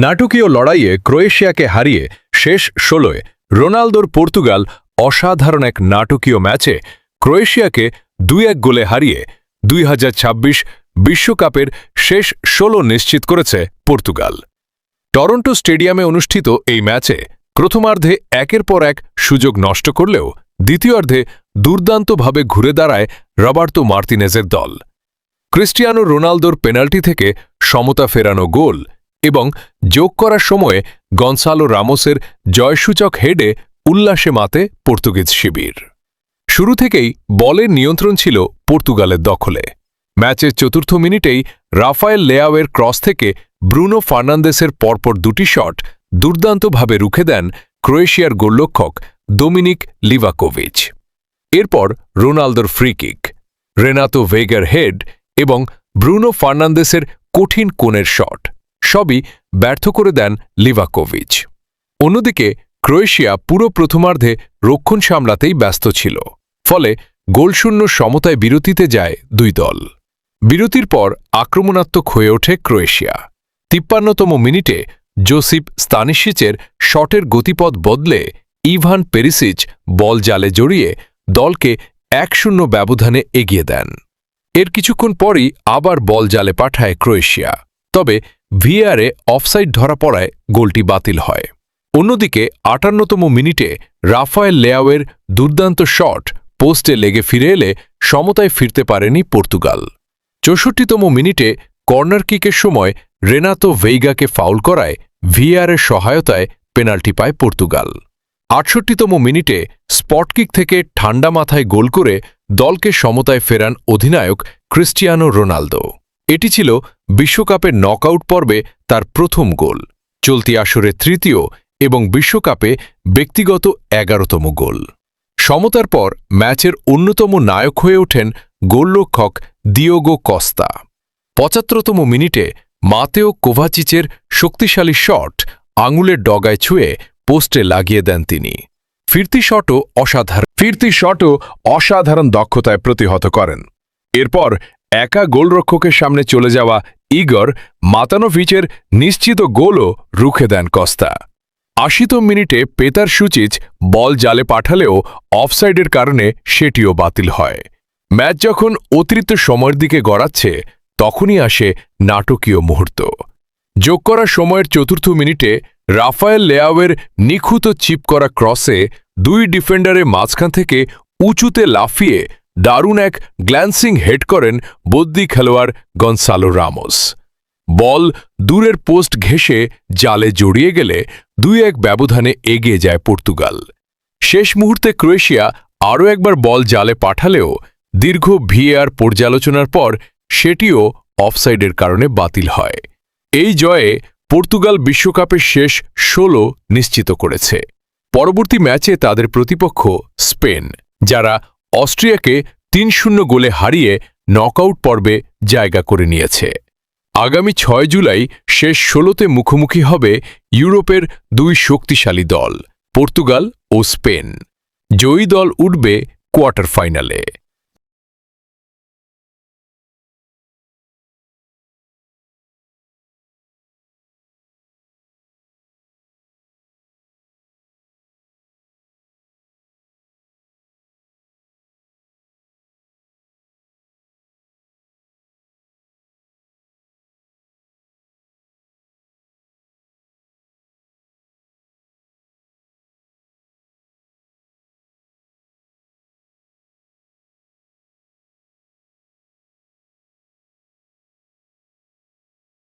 নাটকীয় লড়াইয়ে ক্রোয়েশিয়াকে হারিয়ে শেষ ১৬-এ রোনালদোর পর্তুগাল অসাধারণ এক নাটকীয় ম্যাচে ক্রোয়েশিয়াকে ২-১ গোলে হারিয়ে ২০২৬ বিশ্বকাপের শেষ ১৬ নিশ্চিত করেছে পর্তুগাল। টরন্টো স্টেডিয়ামে অনুষ্ঠিত এই ম্যাচে প্রথমার্ধে একের পর এক সুযোগ নষ্ট করলেও দ্বিতীয়ার্ধে দুর্দান্তভাবে ঘুরে দাঁড়ায় রবার্তো মার্তিনেজের দল। ক্রিস্টিয়ানো রোনালদোর পেনাল্টি থেকে সমতা ফেরানো গোল এবং যোগ করার সময়ে গনসালো রামোসের জয়সূচক হেডে উল্লাসে মাতে পর্তুগিজ শিবির। শুরু থেকেই বলের নিয়ন্ত্রণ ছিল পর্তুগালের দখলে। ম্যাচের চতুর্থ মিনিটেই রাফায়েল লেয়াওয়ের ক্রস থেকে ব্রুনো ফার্নান্দেসের পরপর দুটি শট দুর্দান্তভাবে রুখে দেন ক্রোয়েশিয়ার গোলরক্ষক দোমিনিক লিভাকোভিচ। এরপর রোনালদোর ফ্রি কিক, রেনাতো ভেগার হেড এবং ব্রুনো ফার্নান্দেসের কঠিন কোণের শট সবই ব্যর্থ করে দেন লিভাকোভিচ। অন্যদিকে ক্রোয়েশিয়া পুরো প্রথমার্ধে রক্ষণ সামলাতেই ব্যস্ত ছিল, ফলে গোলশূন্য সমতায় বিরতিতে যায় দুই দল। বিরতির পর আক্রমণাত্মক হয়ে ওঠে ক্রোয়েশিয়া। ৫৩তম মিনিটে জোসিপ স্তানিশিচের শটের গতিপথ বদলে ইভান পেরিসিচ বল জালে জড়িয়ে দলকে ১-০ ব্যবধানে এগিয়ে দেন। এর কিছুক্ষণ পরই আবার বল জালে পাঠায় ক্রোয়েশিয়া, তবে ভিএআরে অফসাইড ধরা পড়ায় গোলটি বাতিল হয়। অন্যদিকে ৫৮তম মিনিটে রাফায়েল লেয়াওয়ের দুর্দান্ত শট পোস্টে লেগে ফিরে এলে সমতায় ফিরতে পারেনি পর্তুগাল। ৬৪তম মিনিটে কর্নার কিকের সময় রেনাতো ভেইগাকে ফাউল করায় ভিএআরের সহায়তায় পেনাল্টি পায় পর্তুগাল। ৬৮তম মিনিটে স্পট কিক থেকে ঠান্ডা মাথায় গোল করে দলকে সমতায় ফেরান অধিনায়ক ক্রিস্টিয়ানো রোনালদো। এটি ছিল বিশ্বকাপের নকআউট পর্বে তার প্রথম গোল, চলতি আসরে তৃতীয় এবং বিশ্বকাপে ব্যক্তিগত ১১তম গোল। সমতার পর ম্যাচের অন্যতম নায়ক হয়ে ওঠেন গোলরক্ষক দিয়েগো কস্তা। ৭৫তম মিনিটে মাতেও কোভাচিচের শক্তিশালী শট আঙুলের ডগায় ছুঁয়ে পোস্টে লাগিয়ে দেন তিনি। ফিরতি শটও অসাধারণ দক্ষতায় প্রতিহত করেন। এরপর একা গোলরক্ষকের সামনে চলে যাওয়া ইগর মাতানোভিচের নিশ্চিত গোলও রুখে দেন কস্তা। ৮০তম মিনিটে পেতার সুচিচ বল জালে পাঠালেও অফসাইডের কারণে সেটিও বাতিল হয়। ম্যাচ যখন অতিরিক্ত সময়ের দিকে গড়াচ্ছে তখনই আসে নাটকীয় মুহূর্ত। যোগ করার সময়ের চতুর্থ মিনিটে রাফায়েল লেয়াওয়ের নিখুঁত চিপ করা ক্রসে দুই ডিফেন্ডারের মাঝখান থেকে উঁচুতে লাফিয়ে দারুণ এক গ্ল্যান্সিং হেড করেন বদ্যি খেলোয়াড় গনসালো রামোস। বল দূরের পোস্ট ঘেঁষে জালে জড়িয়ে গেলে ২-১ ব্যবধানে এগিয়ে যায় পর্তুগাল। শেষ মুহূর্তে ক্রোয়েশিয়া আরও একবার বল জালে পাঠালেও দীর্ঘ ভিএআর পর্যালোচনার পর সেটিও অফসাইডের কারণে বাতিল হয়। এই জয়ে পর্তুগাল বিশ্বকাপের শেষ ১৬ নিশ্চিত করেছে। পরবর্তী ম্যাচে তাদের প্রতিপক্ষ স্পেন, যারা অস্ট্রিয়াকে ৩-০ গোলে হারিয়ে নকআউট পর্বে জায়গা করে নিয়েছে। আগামী ৬ জুলাই শেষ ১৬তে মুখোমুখি হবে ইউরোপের দুই শক্তিশালী দল পর্তুগাল ও স্পেন। জয়ী দল উঠবে কোয়ার্টার ফাইনালে।